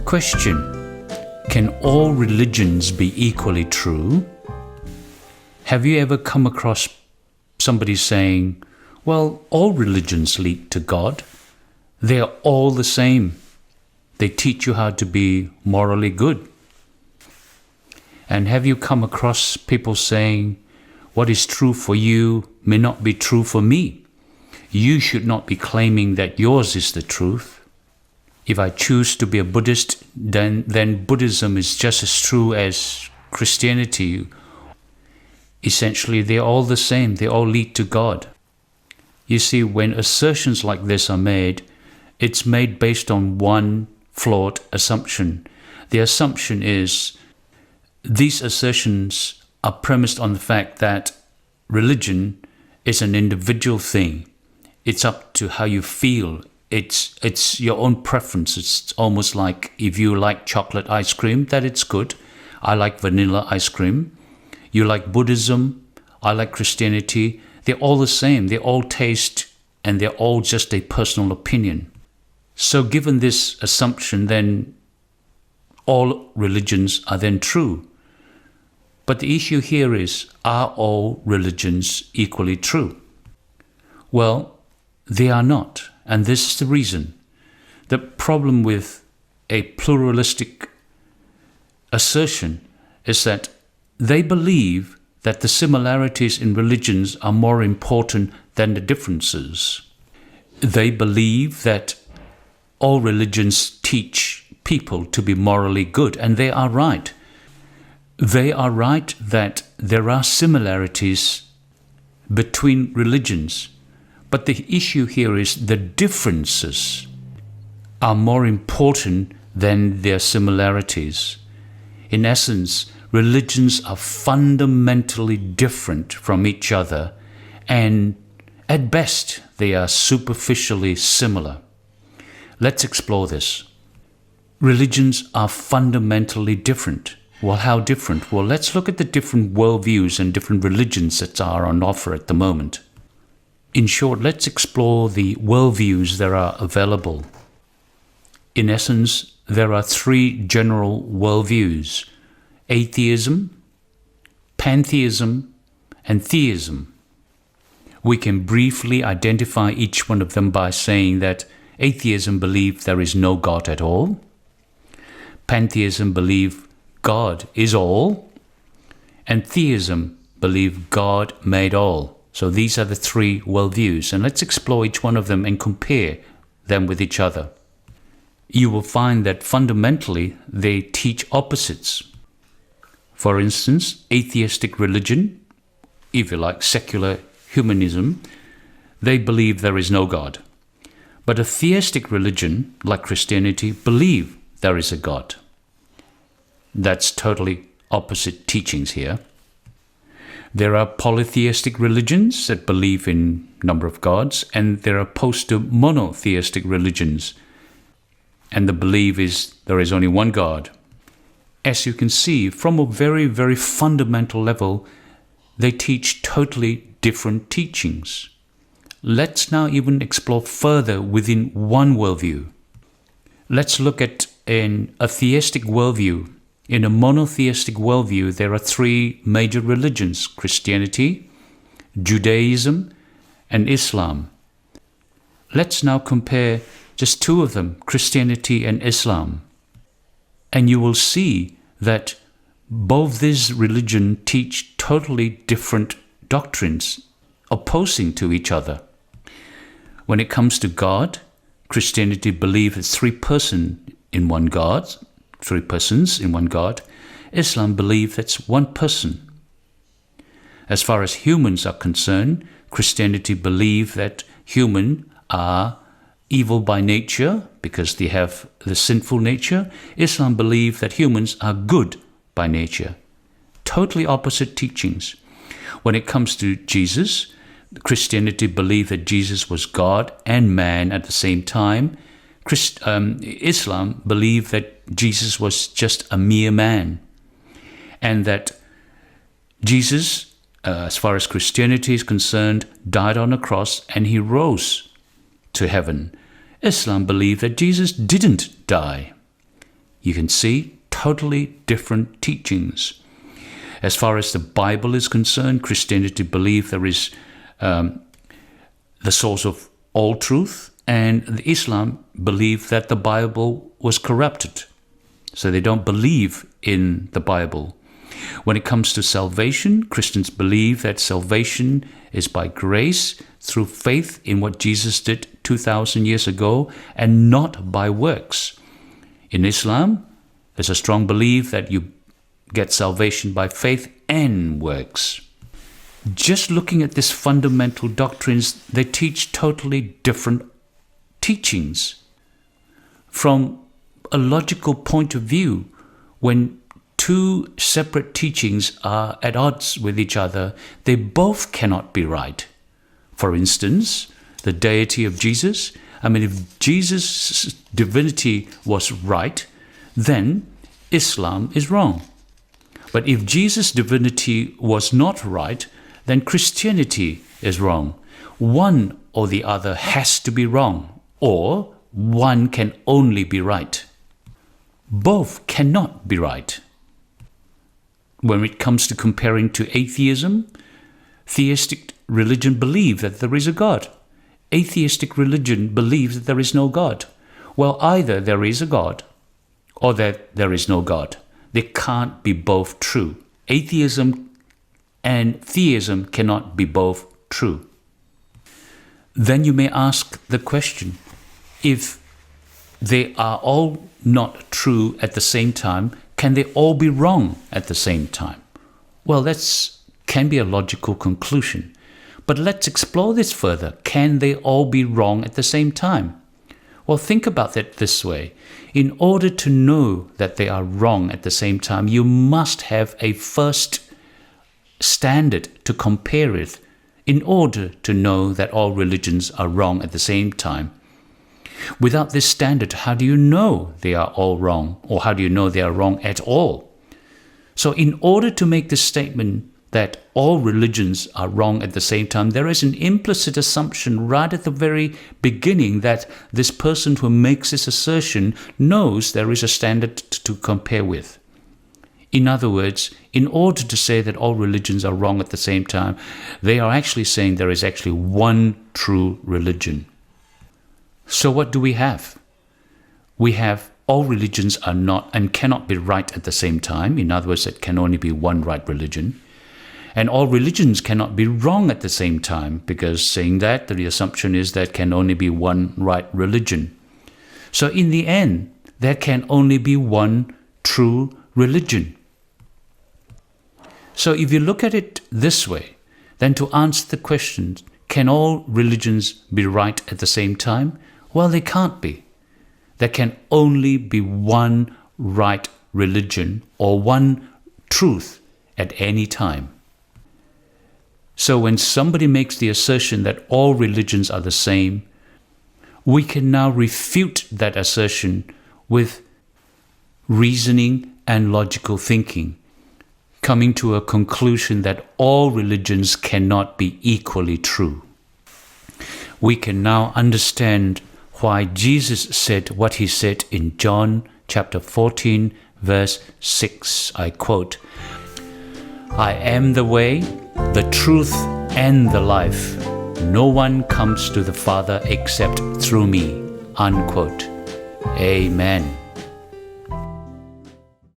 Question: can all religions be equally true? Have you ever come across somebody saying, well, all religions lead to God. They're all the same. They teach you how to be morally good. And have you come across people saying, what is true for you may not be true for me. You should not be claiming that yours is the truth. If I choose to be a Buddhist, then Buddhism is just as true as Christianity. Essentially, they're all the same. They all lead to God. You see, when assertions like this are made, it's made based on one flawed assumption. The assumption is these assertions are premised on the fact that religion is an individual thing. It's up to how you feel. It's your own preference. It's almost like if you like chocolate ice cream, that it's good. I like vanilla ice cream. You like Buddhism. I like Christianity. They're all the same. They all taste, and they're all just a personal opinion. So given this assumption, then all religions are then true. But the issue here is, are all religions equally true? Well, they are not. And this is the reason. The problem with a pluralistic assertion is that they believe that the similarities in religions are more important than the differences. They believe that all religions teach people to be morally good, and they are right. They are right that there are similarities between religions, but the issue here is the differences are more important than their similarities. In essence, religions are fundamentally different from each other, and at best, they are superficially similar. Let's explore this. Religions are fundamentally different. Well, how different? Well, let's look at the different worldviews and different religions that are on offer at the moment. In short, let's explore the worldviews that are available. In essence, there are three general worldviews: atheism, pantheism, and theism. We can briefly identify each one of them by saying that atheism believes there is no God at all. Pantheism believes God is all. And theism believes God made all. So these are the three worldviews. And let's explore each one of them and compare them with each other. You will find that fundamentally they teach opposites. For instance, atheistic religion, if you like secular humanism, they believe there is no God. But a theistic religion, like Christianity, believe there is a God. That's totally opposite teachings here. There are polytheistic religions that believe in a number of gods, and there are opposed to monotheistic religions, and the belief is there is only one God. As you can see, from a very, very fundamental level, they teach totally different teachings. Let's now even explore further within one worldview. Let's look at a theistic worldview. In a monotheistic worldview, there are three major religions: Christianity, Judaism, and Islam. Let's now compare just two of them, Christianity and Islam. And you will see that both these religions teach totally different doctrines, opposing to each other. When it comes to God, Christianity believes it's three persons in one God. Islam believes it's one person. As far as humans are concerned, Christianity believes that humans are evil by nature because they have the sinful nature. Islam believes that humans are good by nature. Totally opposite teachings. When it comes to Jesus, Christianity believes that Jesus was God and man at the same time. Islam believed that Jesus was just a mere man, and that Jesus, as far as Christianity is concerned, died on a cross and he rose to heaven. Islam believed that Jesus didn't die. You can see totally different teachings. As far as the Bible is concerned, Christianity believes there is the source of all truth, and Islam believe that the Bible was corrupted. So they don't believe in the Bible. When it comes to salvation, Christians believe that salvation is by grace through faith in what Jesus did 2,000 years ago and not by works. In Islam, there's a strong belief that you get salvation by faith and works. Just looking at these fundamental doctrines, they teach totally different teachings. From a logical point of view, when two separate teachings are at odds with each other, they both cannot be right. For instance, the deity of Jesus. If Jesus' divinity was right, then Islam is wrong. But if Jesus' divinity was not right, then Christianity is wrong. One or the other has to be wrong, or one can only be right. Both cannot be right. When it comes to comparing to atheism, theistic religion believes that there is a God. Atheistic religion believes that there is no God. Well, either there is a God or that there is no God. They can't be both true. Atheism and theism cannot be both true. Then you may ask the question, if they are all not true at the same time, can they all be wrong at the same time? Well, that can be a logical conclusion. But let's explore this further. Can they all be wrong at the same time? Well, think about it this way. In order to know that they are wrong at the same time, you must have a first standard to compare with in order to know that all religions are wrong at the same time. Without this standard, how do you know they are all wrong? Or how do you know they are wrong at all? So in order to make this statement that all religions are wrong at the same time, there is an implicit assumption right at the very beginning that this person who makes this assertion knows there is a standard to compare with. In other words, in order to say that all religions are wrong at the same time, they are actually saying there is actually one true religion. So what do we have? We have all religions are not and cannot be right at the same time. In other words, it can only be one right religion. And all religions cannot be wrong at the same time, because saying that, the assumption is that can only be one right religion. So in the end, there can only be one true religion. So if you look at it this way, then to answer the question, can all religions be right at the same time? Well, they can't be. There can only be one right religion or one truth at any time. So when somebody makes the assertion that all religions are the same, we can now refute that assertion with reasoning and logical thinking, coming to a conclusion that all religions cannot be equally true. We can now understand why Jesus said what he said in John chapter 14, verse 6. I quote, "I am the way, the truth, and the life. No one comes to the Father except through me." Unquote. Amen.